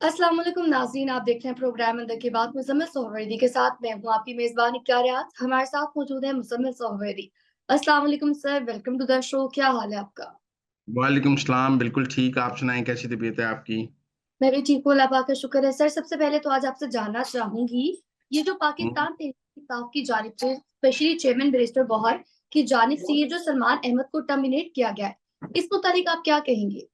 अस्सलाम वालेकुम नाज़रीन, आप देख रहे हैं प्रोग्राम अंदर की बात मुज़म्मिल सोहरवर्दी के साथ। मैं हूँ आपकी मेज़बान इक़्तियार रियाज़। हमारे साथ मौजूद है मुज़म्मिल सोहरवर्दी। अस्सलाम वालेकुम sir, welcome to the show. क्या हाल है आपका? वालेकुम सलाम, बिल्कुल ठीक। आप सुनाएँ कैसी तबीयत है आपकी? मैं भी ठीक हूँ, अल्लाह पाक का शुक्र है। सर, सबसे पहले तो आज आपसे जानना चाहूँगी, ये जो हुँ। पाकिस्तान तहरीक इंसाफ की जानिब से स्पेशली चेयरमैन बैरिस्टर गौहर की जानिब से ये जो सलमान अहमद को टर्मिनेट किया गया है, इस मुतालिक आप क्या कहेंगे?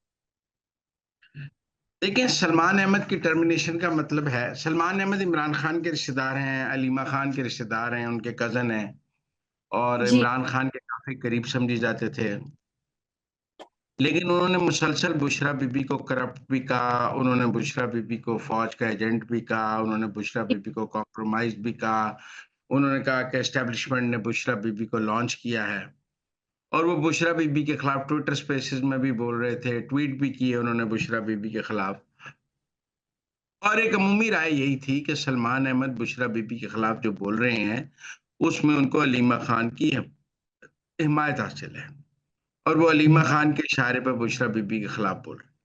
देखिए, सलमान अहमद की टर्मिनेशन का मतलब है सलमान अहमद इमरान खान के रिश्तेदार हैं, अलीमा खान के रिश्तेदार हैं, उनके कज़न हैं और जी, इमरान खान के काफ़ी करीब समझे जाते थे। लेकिन उन्होंने मुसलसल बुशरा बीबी को करप्ट भी कहा, उन्होंने बुशरा बीबी को फ़ौज का एजेंट भी कहा, उन्होंने बुशरा बीबी को कॉम्प्रोमाइज़ भी कहा। उन्होंने कहा कि एस्टेब्लिशमेंट ने बुशरा बीबी को लॉन्च किया है। और वो बुशरा बीबी के खिलाफ ट्विटर स्पेसेस में भी बोल रहे थे, ट्वीट भी किए उन्होंने बुशरा बीबी के खिलाफ। और एक अमूमी राय यही थी कि सलमान अहमद बुशरा बीबी के खिलाफ जो बोल रहे हैं, उसमें उनको अलीमा खान की हिमायत हासिल है और वो अलीमा खान के इशारे पर बुशरा बीबी के खिलाफ बोल रहे हैं।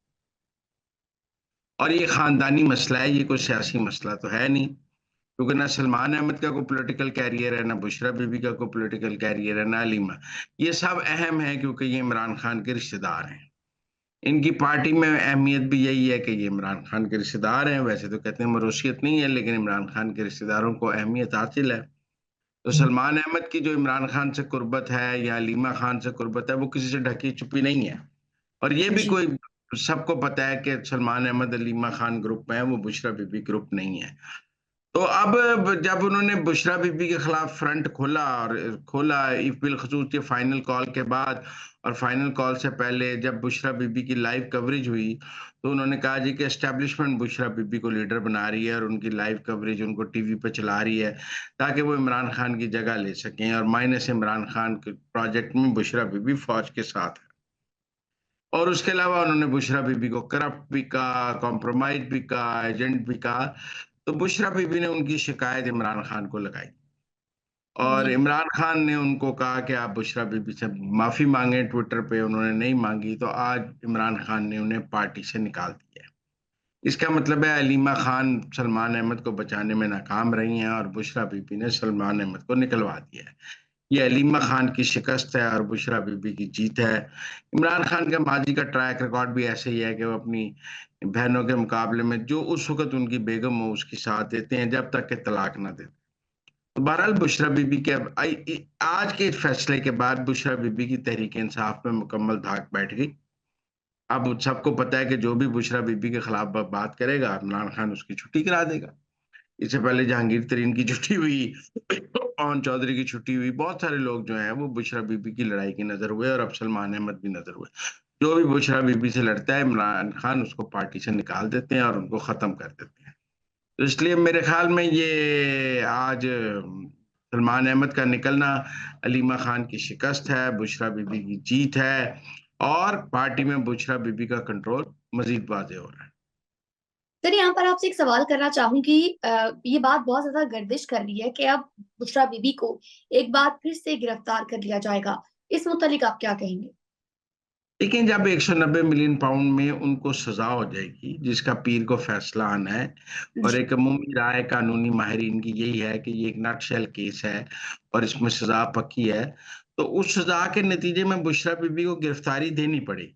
और ये खानदानी मसला है, ये कोई सियासी मसला तो है नहीं, क्योंकि ना सलमान अहमद का कोई पॉलिटिकल कैरियर है, ना बुशरा बीबी का कोई पॉलिटिकल कैरियर है, ना अलीमा। ये सब अहम है क्योंकि ये इमरान खान के रिश्तेदार हैं। इनकी पार्टी में अहमियत भी यही है कि ये इमरान खान के रिश्तेदार हैं, वैसे तो कहते हैं मरोसियत नहीं है, लेकिन इमरान खान के रिश्तेदारों को अहमियत हासिल है। तो सलमान अहमद की जो इमरान खान से कुर्बत है या अलीमा खान से कुर्बत है, वो किसी से ढकी-छुपी नहीं है। और ये भी जी, कोई सबको पता है कि सलमान अहमद अलीमा खान ग्रुप में है, वो बुशरा बीबी ग्रुप नहीं है। तो अब जब उन्होंने बुशरा बीबी के खिलाफ फ्रंट खोला बिलखसूस ये फाइनल कॉल के बाद और फाइनल कॉल से पहले जब बुशरा बीबी की लाइव कवरेज हुई, तो उन्होंने कहा जी कि एस्टेब्लिशमेंट बुशरा बीबी को लीडर बना रही है और उनकी लाइव कवरेज उनको टीवी पे चला रही है, ताकि वो इमरान खान की जगह ले सकें और माइनस इमरान खान के प्रोजेक्ट में बुशरा बीबी फ़ौज के साथ है। और उसके अलावा उन्होंने बुशरा बीबी को करप्ट भी कहा, कॉम्प्रोमाइज़ भी कहा, एजेंट भी कहा। तो बुशरा बीबी ने उनकी शिकायत इमरान खान को लगाई और जी। इमरान खान ने उनको कहा कि आप बुशरा बीबी से माफ़ी माँगे, ट्विटर पे उन्होंने नहीं माँगी, तो आज इमरान खान ने उन्हें पार्टी से निकाल दिया है। इसका मतलब है अलीमा खान सलमान अहमद को बचाने में नाकाम रही हैं और बुशरा बीबी ने सलमान अहमद को निकलवा दिया है। ये अलीमा खान की शिकस्त है और बुशरा बीबी की जीत है। इमरान खान का माज़ी का ट्रैक रिकॉर्ड भी ऐसे ही है कि वो अपनी बहनों के मुकाबले में जो उस वक़्त उनकी बेगम हो उसकी साथ देते हैं जब तक कि तलाक ना दे। तो बहरहाल बुशरा बीबी के अब आज के इस फैसले के बाद बुशरा बीबी की तहरीक इंसाफ में मुकम्मल धाक बैठ गई। अब सबको पता है कि जो भी बुशरा बीबी के खिलाफ बात करेगा, इमरान खान उसकी छुट्टी करा देगा। इससे पहले जहांगीर तरीन की छुट्टी हुई, पवन चौधरी की छुट्टी हुई, बहुत सारे लोग जो हैं वो बुशरा बीबी की लड़ाई की नज़र हुए और अब सलमान अहमद भी नज़र हुए। जो भी बुशरा बीबी से लड़ता है, इमरान खान उसको पार्टी से निकाल देते हैं और उनको ख़त्म कर देते हैं। तो इसलिए मेरे ख़्याल में ये आज सलमान अहमद का निकलना अलीमा खान की शिकस्त है, बुशरा बीबी की जीत है और पार्टी में बुशरा बीबी का कंट्रोल मज़ीद वाज़ेह हो रहा है। सर, यहाँ पर आपसे एक सवाल करना चाहूँगी। ये बात बहुत ज़्यादा गर्दिश कर रही है कि अब बुशरा बीबी को एक बार फिर से गिरफ्तार कर लिया जाएगा। इस मुतालिक आप क्या कहेंगे? लेकिन जब 190 मिलियन पाउंड में उनको सज़ा हो जाएगी, जिसका पीर को फैसला आना है और जी, एक अमूमी राय कानूनी माहिरीन की यही है कि ये एक नटशेल केस है और इसमें सज़ा पक्की है, तो उस सज़ा के नतीजे में बुशरा बीबी को गिरफ्तारी देनी पड़ेगी।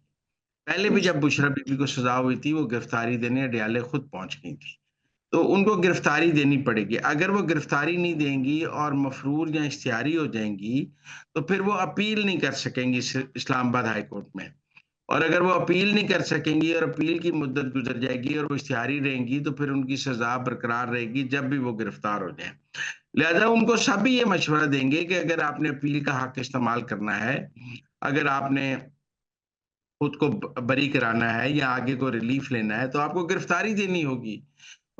पहले भी जी। जब बुशरा बीबी को सज़ा हुई थी, वो गिरफ्तारी देने अडयाले खुद पहुँच गई थी। तो उनको गिरफ्तारी देनी पड़ेगी। अगर वो गिरफ्तारी नहीं देंगी और मफ़रूर या इश्तिहारी हो जाएँगी, तो फिर वो अपील नहीं कर सकेंगी इस्लामाबाद हाई कोर्ट में। और अगर वो अपील नहीं कर सकेंगी और अपील की मुद्दत गुज़र जाएगी और वो इश्तिहारी रहेंगी, तो फिर उनकी सज़ा बरकरार रहेगी जब भी वो गिरफ्तार हो जाएँ। लिहाज़ा उनको सभी ये मशवरा देंगे कि अगर आपने अपील का हक़ इस्तेमाल करना है, अगर आपने खुद को बरी कराना है या आगे को रिलीफ़ लेना है, तो आपको गिरफ्तारी देनी होगी।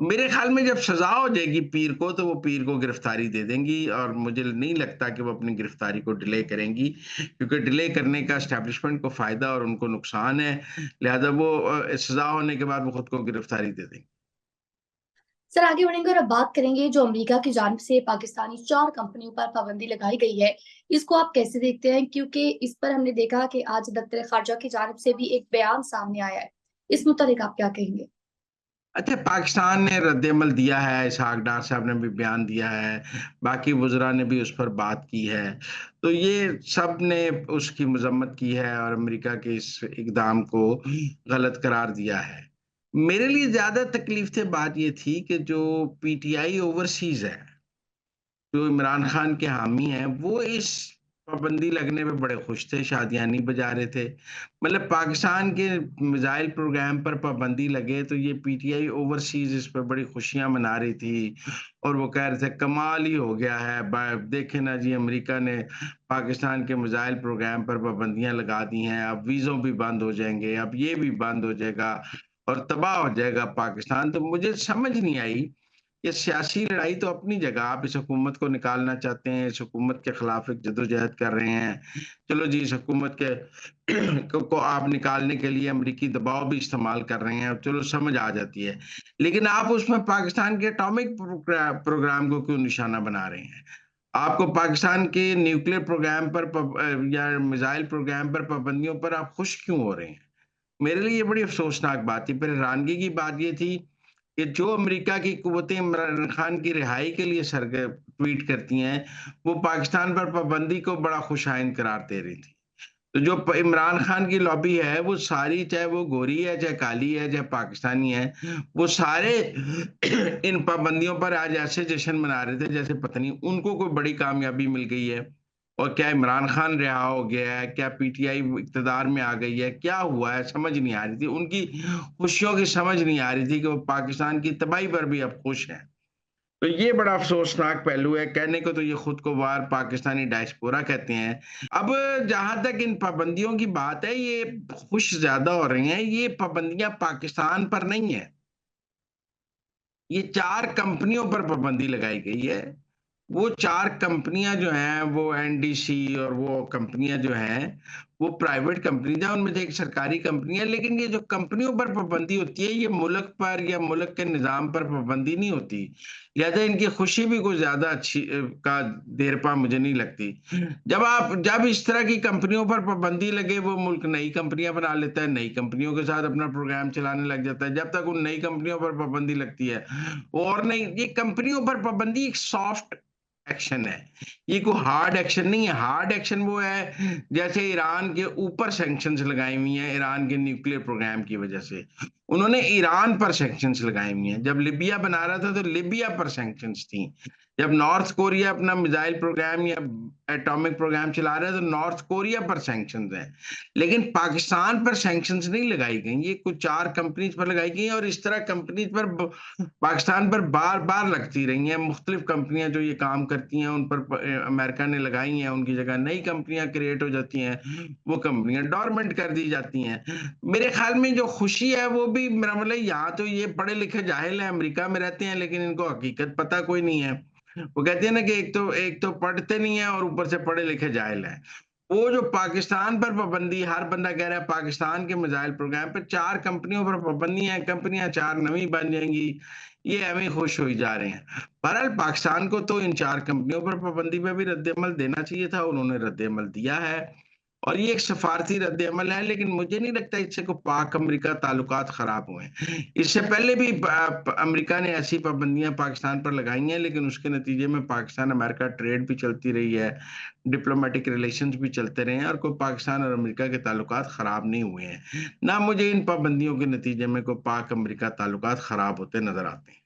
मेरे ख़्याल में जब सज़ा हो जाएगी पीर को, तो वो पीर को गिरफ्तारी दे देंगी और मुझे नहीं लगता कि वो अपनी गिरफ्तारी को डिले करेंगी, क्योंकि डिले करने का एस्टेब्लिशमेंट को फ़ायदा और उनको नुकसान है। लिहाज़ा वो सज़ा होने के बाद वो खुद को गिरफ्तारी दे देंगी। सर, आगे बढ़ेंगे और अब बात करेंगे जो अमेरिका की जानिब से पाकिस्तानी 4 कंपनियों पर पाबंदी लगाई गई है। इसको आप कैसे देखते हैं? क्योंकि इस पर हमने देखा कि आज दफ्तर ख़ारजा की जानिब से भी एक बयान सामने आया है। इस मुतालिक आप क्या कहेंगे? अच्छा, पाकिस्तान ने रद्द-ए-अमल दिया है, इसहाक डार साहब ने भी बयान दिया है, बाकी वुज़रा ने भी उस पर बात की है। तो ये सब ने उसकी मज़म्मत की है और अमेरिका के इस इक़दाम को गलत करार दिया है। मेरे लिए ज़्यादा तकलीफ़ से बात ये थी कि जो पीटीआई ओवरसीज़ है, जो इमरान खान के हामी हैं, वो इस पाबंदी लगने पे बड़े खुश थे, शादियाँ नहीं बजा रहे थे। मतलब पाकिस्तान के मिसाइल प्रोग्राम पर पाबंदी लगे तो ये पीटीआई ओवरसीज़ इस पे बड़ी खुशियाँ मना रही थी और वो कह रहे थे कमाल ही हो गया है, देखें ना जी, अमेरिका ने पाकिस्तान के मिसाइल प्रोग्राम पर पाबंदियाँ लगा दी हैं, अब वीज़ों भी बंद हो जाएँगे, अब ये भी बंद हो जाएगा और तबाह हो जाएगा पाकिस्तान। तो मुझे समझ नहीं आई, ये सियासी लड़ाई तो अपनी जगह, आप इस हुकूमत को निकालना चाहते हैं, इस हुकूमत के खिलाफ एक जदोजहद कर रहे हैं। चलो जी, इस हुकूमत के को आप निकालने के लिए अमरीकी दबाव भी इस्तेमाल कर रहे हैं, चलो समझ आ जाती है। लेकिन आप उसमें पाकिस्तान के एटॉमिक प्रोग्राम को क्यों निशाना बना रहे हैं? आपको पाकिस्तान के न्यूक्लियर प्रोग्राम पर या मिसाइल प्रोग्राम पर पाबंदियों पर आप खुश क्यों हो रहे हैं? मेरे लिए ये बड़ी अफ़सोसनाक बात थी। फिर हैरानगी की बात ये थी कि जो अमेरिका की कुव्वतें इमरान खान की रिहाई के लिए ट्वीट करती हैं, वो पाकिस्तान पर पाबंदी को बड़ा खुशाइंद करार दे रही थी। तो जो इमरान खान की लॉबी है, वो सारी, चाहे वो गोरी है, चाहे काली है, चाहे पाकिस्तानी है, वो सारे इन पाबंदियों पर आज ऐसे जश्न मना रहे थे जैसे पता नहीं उनको कोई बड़ी कामयाबी मिल गई है। और क्या इमरान खान रिहा हो गया है, क्या पीटीआई इक़्तिदार में आ गई है, क्या हुआ है समझ नहीं आ रही थी। उनकी खुशियों की समझ नहीं आ रही थी कि वो पाकिस्तान की तबाही पर भी अब खुश हैं। तो ये बड़ा अफ़सोसनाक पहलू है, कहने को तो ये खुद को बाहर पाकिस्तानी डायस्पोरा कहते हैं। अब जहाँ तक इन पाबंदियों की बात है, ये खुश ज़्यादा हो रही हैं, ये पाबंदियाँ पाकिस्तान पर नहीं है, ये 4 कंपनियों पर पाबंदी लगाई गई है। वो 4 कंपनियाँ जो हैं, वो एनडीसी और वो कंपनियाँ जो हैं, वो प्राइवेट कंपनीज़ हैं, उनमें से एक सरकारी कंपनी है, लेकिन ये जो कंपनियों पर पाबंदी होती है, ये मुल्क पर या मुल्क के निज़ाम पर पाबंदी नहीं होती। लिहाज़ा इनकी खुशी भी कुछ ज़्यादा अच्छी का देर-पा मुझे नहीं लगती। जब इस तरह की कंपनियों पर पाबंदी लगे, वो मुल्क नई कंपनियाँ बना लेता है, नई कंपनियों के साथ अपना प्रोग्राम चलाने लग जाता है। जब तक उन नई कंपनियों पर पाबंदी लगती है, और नहीं, ये कंपनियों पर पाबंदी एक सॉफ्ट एक्शन है। ये कोई हार्ड एक्शन नहीं है। हार्ड एक्शन वो है जैसे ईरान के ऊपर सैंक्शंस लगाई हुई हैं ईरान के न्यूक्लियर प्रोग्राम की वजह से। उन्होंने ईरान पर सैंक्शंस लगाई हुई हैं। जब लिबिया बना रहा था तो लिबिया पर सैंक्शंस थी। जब नॉर्थ कोरिया अपना मिसाइल प्रोग्राम या एटॉमिक प्रोग्राम चला रहा है तो नॉर्थ कोरिया पर सैंक्शंस हैं। लेकिन पाकिस्तान पर सैंक्शंस नहीं लगाई गई। ये कुछ 4 कंपनीज़ पर लगाई गई हैं और इस तरह कंपनीज़ पर पाकिस्तान पर बार-बार लगती रही हैं। मुख्तलिफ कंपनियाँ जो ये काम करती हैं, उन पर अमेरिका ने लगाई हैं, उनकी जगह नई कंपनियाँ क्रिएट हो जाती हैं, वो कंपनियाँ डोरमेंट कर दी जाती हैं। मेरे ख़्याल में जो खुशी है, वो भी मेरा मतलब, यहाँ तो ये पढ़े-लिखे जाहिल हैं, अमेरिका में रहते हैं, लेकिन इनको हकीकत पता कोई नहीं है। वो कहते हैं ना कि एक तो पढ़ते नहीं है और ऊपर से पढ़े-लिखे जाहिल हैं। वो जो पाकिस्तान पर पाबंदी, हर बंदा कह रहा है पाकिस्तान के मिसाइल प्रोग्राम पे 4 कंपनियों पर पाबंदी है, कंपनियाँ 4 नवी बन जाएँगी, ये एवें ही खुश होई जा रहे हैं। बहरहाल पाकिस्तान को तो इन 4 कंपनियों पर पाबंदी पे भी रद्द-ए-अमल देना चाहिए था, उन्होंने रद्द-ए-अमल दिया है और ये एक सफारती रद्द-ए-अमल है, लेकिन मुझे नहीं लगता इससे कोई पाक-अमेरिका ताल्लुकात खराब हुए हैं। इससे पहले भी अमेरिका ने ऐसी पाबंदियाँ पाकिस्तान पर लगाई हैं, लेकिन उसके नतीजे में पाकिस्तान-अमेरिका ट्रेड भी चलती रही है, डिप्लोमैटिक रिलेशंस भी चलते रहे हैं और कोई पाकिस्तान और अमेरिका के ताल्लुकात खराब नहीं हुए हैं। ना मुझे इन पाबंदियों के नतीजे में कोई पाक-अमेरिका ताल्लुकात खराब होते नज़र आते हैं।